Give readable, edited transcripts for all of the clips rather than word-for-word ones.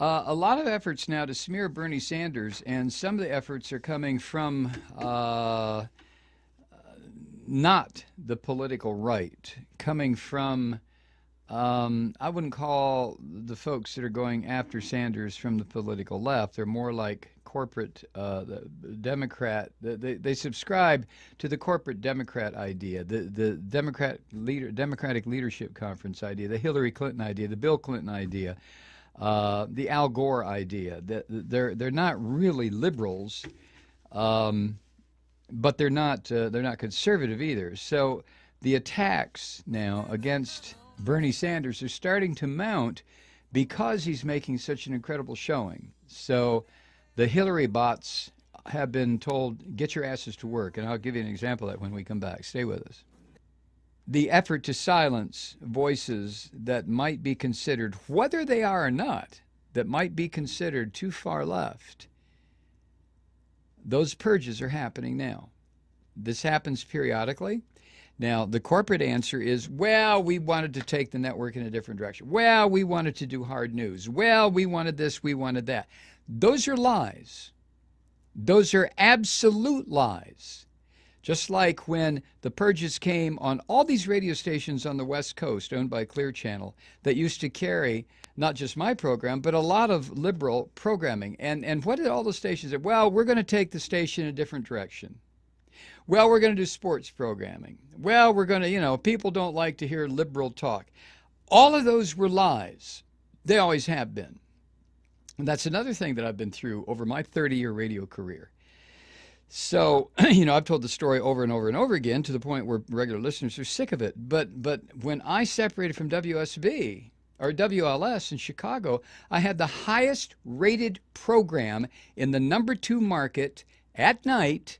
A lot of efforts now to smear Bernie Sanders, and some of the efforts are coming from not the political right, coming from I wouldn't call the folks that are going after Sanders from the political left. They're more like corporate the Democrat. They subscribe to the corporate Democrat idea, the Democratic Leadership Conference idea, the Hillary Clinton idea, the Bill Clinton idea, the Al Gore idea. They're not really liberals, but they're not conservative either. So the attacks now against Bernie Sanders are starting to mount because he's making such an incredible showing. So the Hillary bots have been told, get your asses to work. And I'll give you an example of that when we come back. Stay with us. The effort to silence voices that might be considered, whether they are or not, that might be considered too far left, those purges are happening now. This happens periodically. Now, the corporate answer is, well, we wanted to take the network in a different direction. Well, we wanted to do hard news. Well, we wanted this, we wanted that. Those are lies. Those are absolute lies. Just like when the purges came on all these radio stations on the West Coast owned by Clear Channel that used to carry not just my program, but a lot of liberal programming. And what did all those stations say? Well, we're going to take the station in a different direction. Well, we're going to do sports programming. Well, we're going to, people don't like to hear liberal talk. All of those were lies. They always have been. And that's another thing that I've been through over my 30-year radio career. So, I've told the story over and over and over again to the point where regular listeners are sick of it. But when I separated from WSB or WLS in Chicago, I had the highest rated program in the number 2 market at night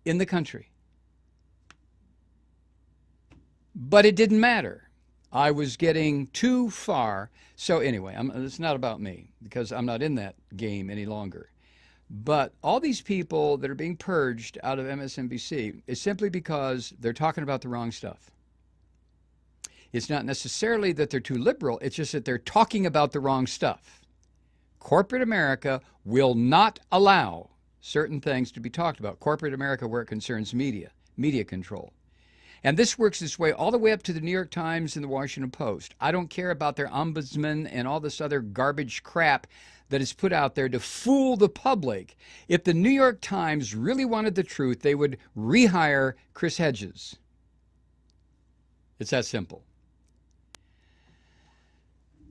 in the country. But it didn't matter. I was getting too far. So anyway, it's not about me because I'm not in that game any longer. But all these people that are being purged out of MSNBC is simply because they're talking about the wrong stuff. It's not necessarily that they're too liberal. It's just that they're talking about the wrong stuff. Corporate America will not allow certain things to be talked about. Corporate America, where it concerns media control. And this works this way all the way up to the New York Times and the Washington Post. I don't care about their ombudsman and all this other garbage crap that is put out there to fool the public. If the New York Times really wanted the truth, they would rehire Chris Hedges. It's that simple.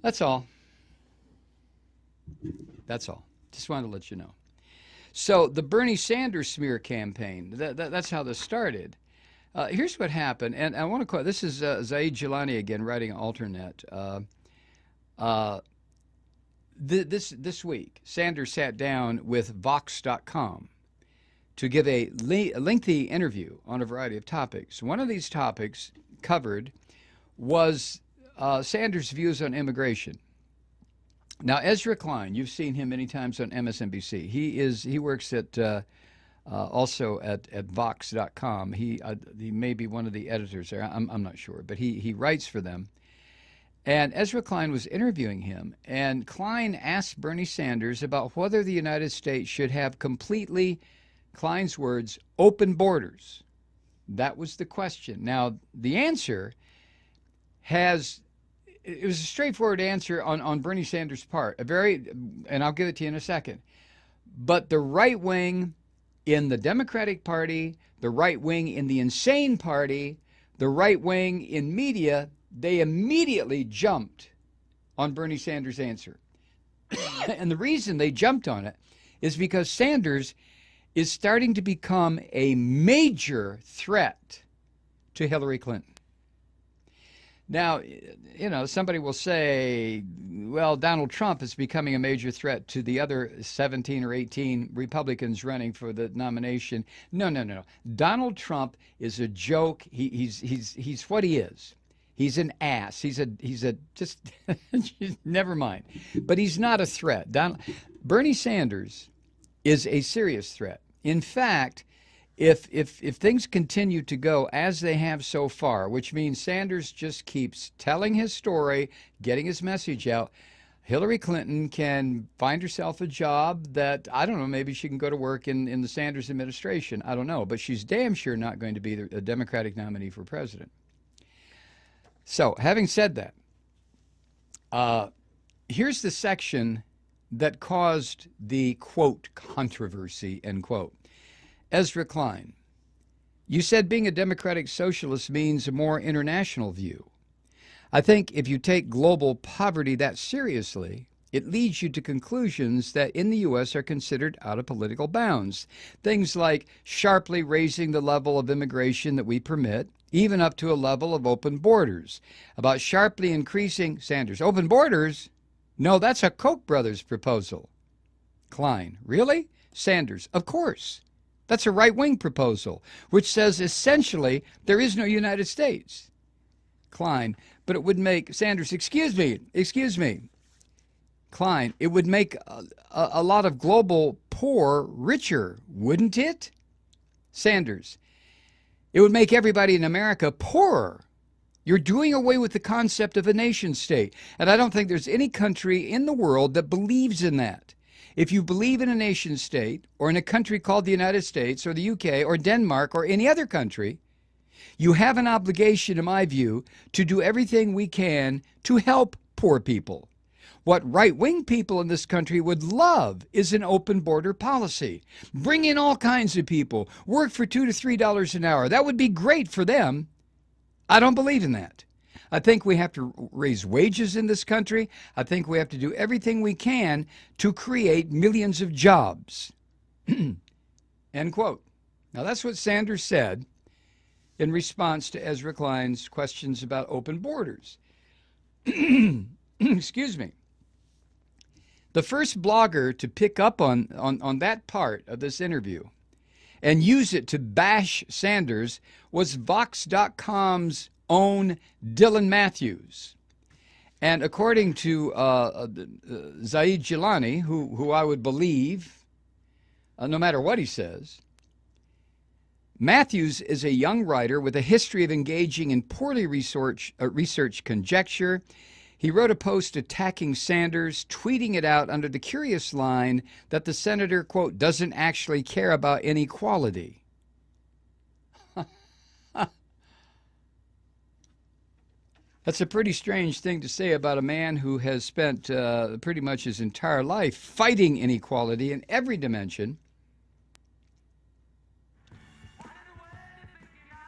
That's all. That's all. Just wanted to let you know. So the Bernie Sanders smear campaign, that's how this started. Here's what happened, and I want to quote, this is Zaid Jilani again, writing Alternet. This week, Sanders sat down with Vox.com to give a lengthy interview on a variety of topics. One of these topics covered was Sanders' views on immigration. Now, Ezra Klein, you've seen him many times on MSNBC. He works at also at Vox.com. He may be one of the editors there. I'm not sure, but he writes for them. And Ezra Klein was interviewing him, and Klein asked Bernie Sanders about whether the United States should have completely, Klein's words, open borders. That was the question. Now, the answer it was a straightforward answer on Bernie Sanders' part, and I'll give it to you in a second. But the right wing in the Democratic Party, the right wing in the insane party, the right wing in media, they immediately jumped on Bernie Sanders' answer. And the reason they jumped on it is because Sanders is starting to become a major threat to Hillary Clinton. Now, somebody will say, well, Donald Trump is becoming a major threat to the other 17 or 18 Republicans running for the nomination. No. Donald Trump is a joke. He's what he is. He's an ass. He's a just never mind. But he's not a threat. Bernie Sanders is a serious threat. In fact, if things continue to go as they have so far, which means Sanders just keeps telling his story, getting his message out, Hillary Clinton can find herself a job that, I don't know, maybe she can go to work in the Sanders administration. I don't know. But she's damn sure not going to be a Democratic nominee for president. So, having said that, here's the section that caused the, quote, controversy, end quote. Ezra Klein, you said being a democratic socialist means a more international view. I think if you take global poverty that seriously, it leads you to conclusions that in the U.S. are considered out of political bounds. Things like sharply raising the level of immigration that we permit, even up to a level of open borders. About sharply increasing, Sanders, open borders? No, that's a Koch brothers proposal. Klein, really? Sanders, of course. That's a right-wing proposal, which says essentially there is no United States. Klein, but it would make, Sanders, excuse me. Klein, it would make a lot of global poor richer, wouldn't it? Sanders, it would make everybody in America poorer. You're doing away with the concept of a nation state. And I don't think there's any country in the world that believes in that. If you believe in a nation state, or in a country called the United States, or the UK, or Denmark, or any other country, you have an obligation, in my view, to do everything we can to help poor people. What right-wing people in this country would love is an open border policy. Bring in all kinds of people, work for $2 to $3 an hour. That would be great for them. I don't believe in that. I think we have to raise wages in this country. I think we have to do everything we can to create millions of jobs. End quote. Now, that's what Sanders said in response to Ezra Klein's questions about open borders. Excuse me. The first blogger to pick up on that part of this interview and use it to bash Sanders was Vox.com's own Dylan Matthews. And according to Zaid Jilani, who I would believe, no matter what he says, Matthews is a young writer with a history of engaging in poorly researched conjecture. He wrote a post attacking Sanders, tweeting it out under the curious line that the senator, quote, doesn't actually care about inequality. That's a pretty strange thing to say about a man who has spent pretty much his entire life fighting inequality in every dimension.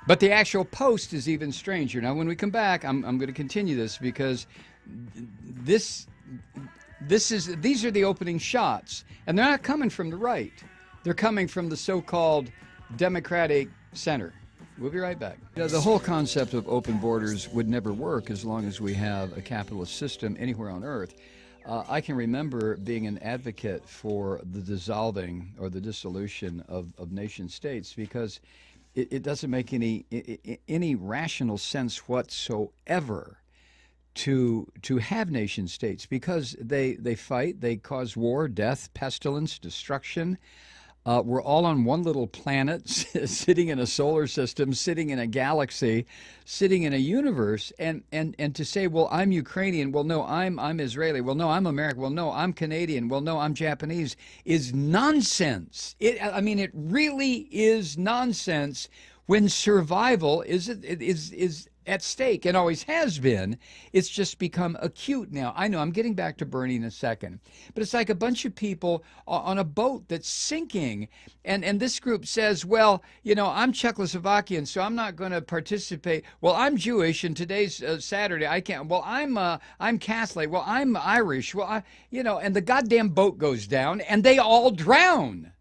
But the actual post is even stranger. Now, when we come back, I'm going to continue this because these are the opening shots, and they're not coming from the right. They're coming from the so-called Democratic center. We'll be right back. The whole concept of open borders would never work as long as we have a capitalist system anywhere on earth. I can remember being an advocate for the dissolving or the dissolution of nation states because it doesn't make any rational sense whatsoever to have nation states because they fight, they cause war, death, pestilence, destruction. We're all on one little planet, sitting in a solar system, sitting in a galaxy, sitting in a universe, and to say, well, I'm Ukrainian, well, no, I'm Israeli, well, no, I'm American, well, no, I'm Canadian, well, no, I'm Japanese, is nonsense. It really is nonsense when survival is at stake and always has been. It's just become acute now. I know I'm getting back to Bernie in a second, but it's like a bunch of people on a boat that's sinking, and this group says, well, I'm Czechoslovakian, so I'm not going to participate. Well, I'm Jewish, and today's Saturday. I can't. Well, I'm Catholic. Well, I'm Irish. Well, and the goddamn boat goes down, and they all drown.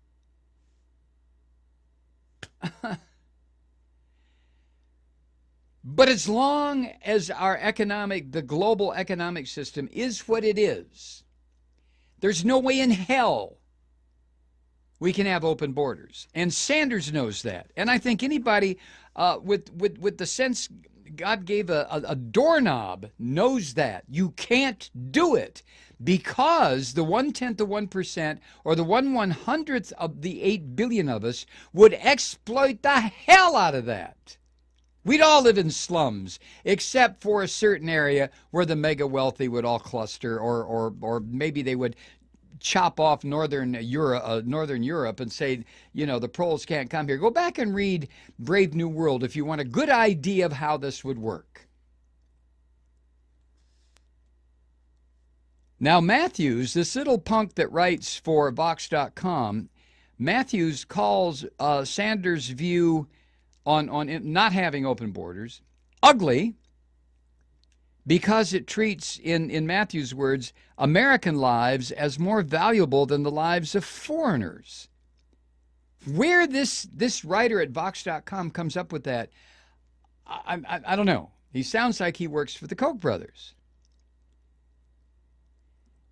But as long as the global economic system is what it is, there's no way in hell we can have open borders. And Sanders knows that. And I think anybody with the sense God gave a doorknob knows that. You can't do it because the 1/10 of 1% or the 1/100th of the 8 billion of us would exploit the hell out of that. We'd all live in slums, except for a certain area where the mega wealthy would all cluster, or maybe they would chop off Northern Europe and say, the proles can't come here. Go back and read Brave New World if you want a good idea of how this would work. Now, Matthews, this little punk that writes for Vox.com, Matthews calls Sanders' view on not having open borders ugly because it treats, in Matthews' words, American lives as more valuable than the lives of foreigners. Where this writer at Vox.com comes up with that, I don't know. He sounds like he works for the Koch brothers.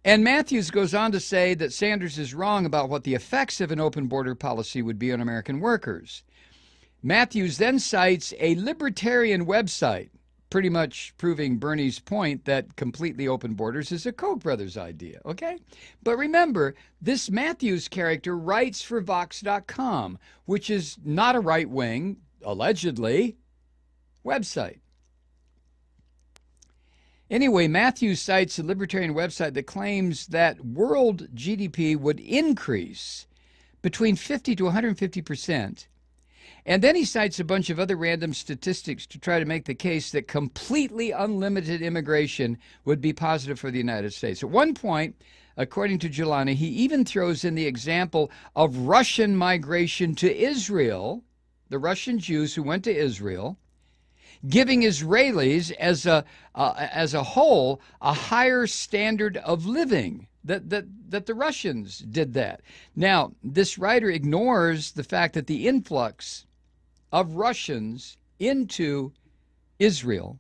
And Matthews goes on to say that Sanders is wrong about what the effects of an open border policy would be on American workers. Matthews then cites a libertarian website, pretty much proving Bernie's point that completely open borders is a Koch brothers idea, okay? But remember, this Matthews character writes for Vox.com, which is not a right-wing, allegedly, website. Anyway, Matthews cites a libertarian website that claims that world GDP would increase between 50 to 150%. And then he cites a bunch of other random statistics to try to make the case that completely unlimited immigration would be positive for the United States. At one point, according to Jelani, he even throws in the example of Russian migration to Israel, the Russian Jews who went to Israel, giving Israelis as a whole a higher standard of living, that the Russians did that. Now, this writer ignores the fact that the influx of Russians into Israel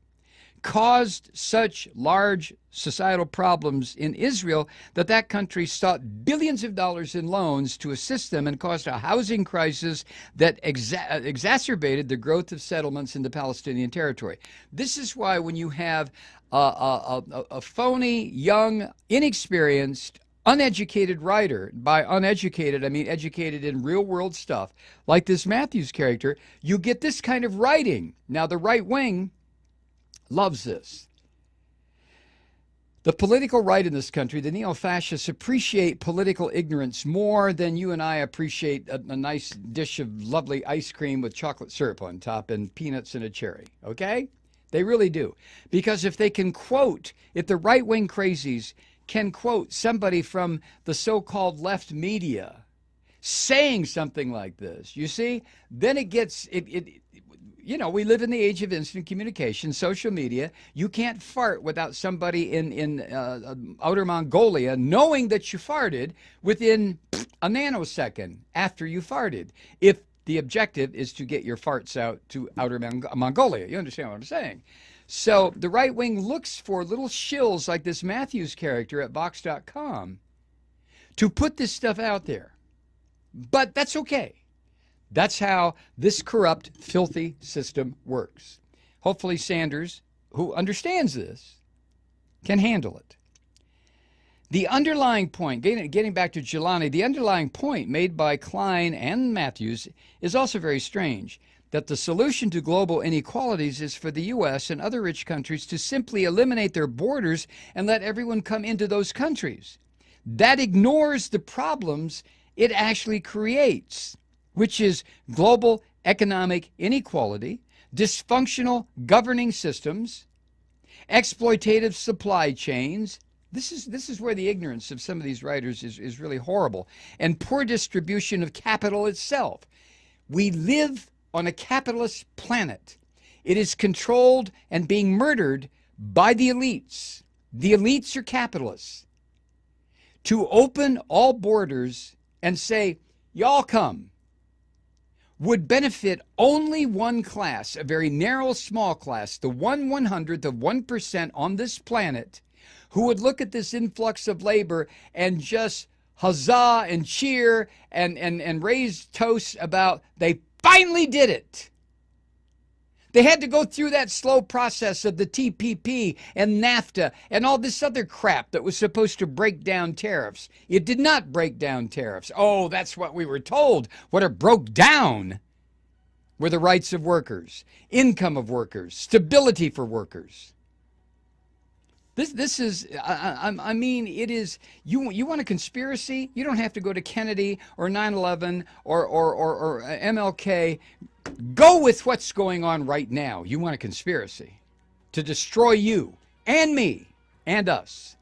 caused such large societal problems in Israel that country sought billions of dollars in loans to assist them and caused a housing crisis that exacerbated the growth of settlements in the Palestinian territory. This is why when you have a phony, young, inexperienced, uneducated writer, by uneducated I mean educated in real world stuff, like this Matthews character, you get this kind of writing. Now, the right wing loves this. The political right in this country, the neo-fascists, appreciate political ignorance more than you and I appreciate a nice dish of lovely ice cream with chocolate syrup on top and peanuts and a cherry, okay? They really do. Because if they can quote, if the right-wing crazies can quote somebody from the so-called left media saying something like this, you see, then it gets, we live in the age of instant communication, social media. You can't fart without somebody in outer Mongolia knowing that you farted within a nanosecond after you farted, if the objective is to get your farts out to outer Mongolia. You understand what I'm saying? So the right wing looks for little shills like this Matthews character at Vox.com to put this stuff out there. But that's okay. That's how this corrupt, filthy system works. Hopefully Sanders, who understands this, can handle it. The underlying point, getting back to Jelani, the underlying point made by Klein and Matthews is also very strange, that the solution to global inequalities is for the U.S. and other rich countries to simply eliminate their borders and let everyone come into those countries. That ignores the problems it actually creates, which is global economic inequality, dysfunctional governing systems, exploitative supply chains. This is where the ignorance of some of these writers is really horrible, and poor distribution of capital itself. We live on a capitalist planet. It is controlled and being murdered by the elites. The elites are capitalists. To open all borders and say, y'all come, would benefit only one class, a very narrow, small class, the 1/100th of 1% on this planet, who would look at this influx of labor and just huzzah and cheer and raise toasts about they finally did it. They had to go through that slow process of the TPP and NAFTA and all this other crap that was supposed to break down tariffs. It did not break down tariffs. Oh, that's what we were told. What it broke down were the rights of workers, income of workers, stability for workers. This is, I mean, it is, you want a conspiracy? You don't have to go to Kennedy or 9/11 or MLK. Go with what's going on right now. You want a conspiracy to destroy you and me and us.